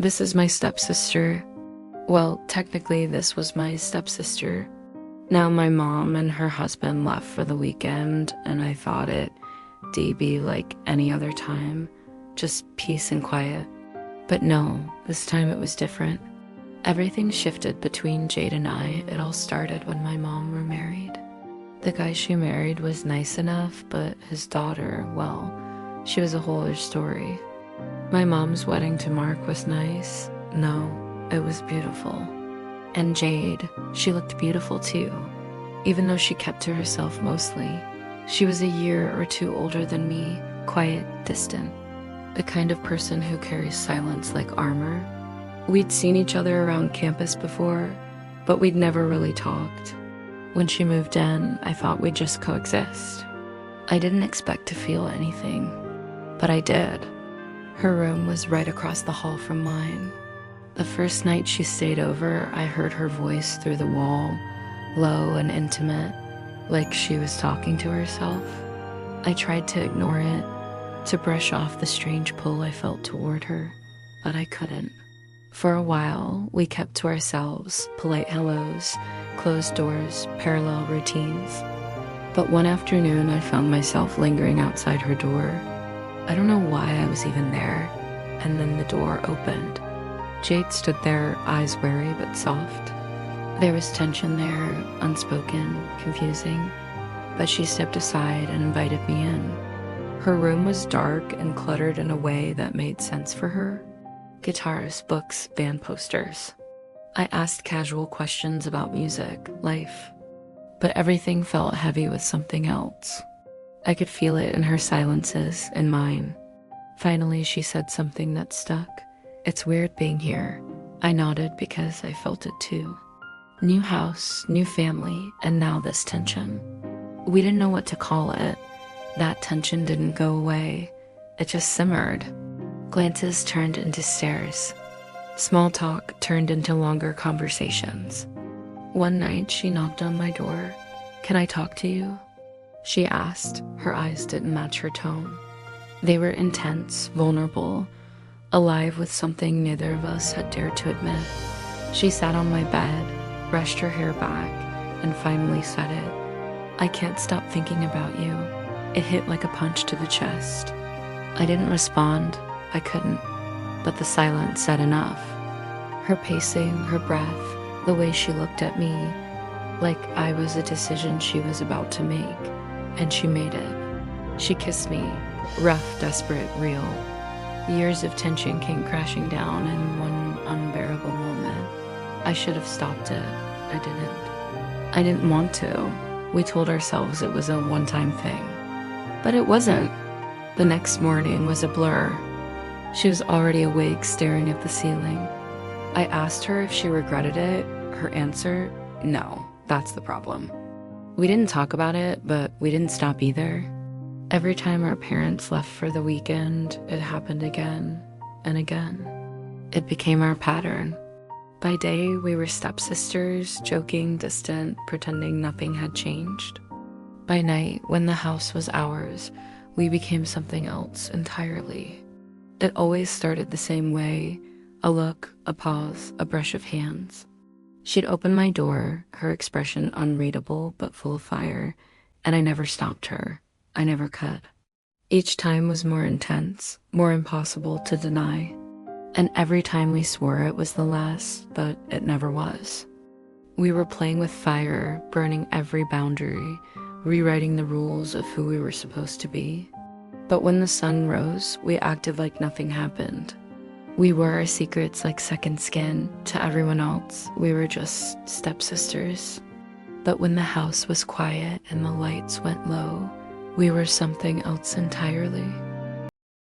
This is my stepsister. Well, technically, this was my stepsister. Now my mom and her husband left for the weekend, and I thought it'd be like any other time, just peace and quiet. But no, this time it was different. Everything shifted between Jade and I. It all started when my mom remarried. The guy she married was nice enough, but his daughter, well, she was a whole other story. My mom's wedding to Mark was nice. No, it was beautiful. And Jade, she looked beautiful too, even though she kept to herself mostly. She was a year or two older than me, quiet, distant, the kind of person who carries silence like armor. We'd seen each other around campus before, but we'd never really talked. When she moved in, I thought we'd just coexist. I didn't expect to feel anything, but I did. Her room was right across the hall from mine. The first night she stayed over, I heard her voice through the wall, low and intimate, like she was talking to herself. I tried to ignore it, to brush off the strange pull I felt toward her, but I couldn't. For a while, we kept to ourselves, polite hellos, closed doors, parallel routines. But one afternoon, I found myself lingering outside her door. I don't know why I was even there, and then the door opened. Jade stood there, eyes wary but soft. There was tension there, unspoken, confusing, but she stepped aside and invited me in. Her room was dark and cluttered in a way that made sense for her. Guitars, books, band posters. I asked casual questions about music, life, but everything felt heavy with something else. I could feel it in her silences and mine. Finally, she said something that stuck. "It's weird being here." I nodded because I felt it too. New house, new family, and now this tension. We didn't know what to call it. That tension didn't go away. It just simmered. Glances turned into stares. Small talk turned into longer conversations. One night, she knocked on my door. "Can I talk to you?" She asked. Her eyes didn't match her tone. They were intense, vulnerable, alive with something neither of us had dared to admit. She sat on my bed, brushed her hair back, and finally said it. "I can't stop thinking about you." It hit like a punch to the chest. I didn't respond. I couldn't. But the silence said enough. Her pacing, her breath, the way she looked at me, like I was a decision she was about to make. And she made it. She kissed me, rough, desperate, real. Years of tension came crashing down in one unbearable moment. I should have stopped it. I didn't. I didn't want to. We told ourselves it was a one-time thing. But it wasn't. The next morning was a blur. She was already awake, staring at the ceiling. I asked her if she regretted it. Her answer, no, that's the problem. We didn't talk about it, but we didn't stop either. Every time our parents left for the weekend, it happened again and again. It became our pattern. By day, we were stepsisters, joking, distant, pretending nothing had changed. By night, when the house was ours, we became something else entirely. It always started the same way, a look, a pause, a brush of hands. She'd open my door, her expression unreadable but full of fire, and I never stopped her. I never could. Each time was more intense, more impossible to deny. And every time we swore it was the last, but it never was. We were playing with fire, burning every boundary, rewriting the rules of who we were supposed to be. But when the sun rose, we acted like nothing happened. We wore our secrets like second skin. To everyone else, we were just stepsisters. But when the house was quiet and the lights went low, we were something else entirely.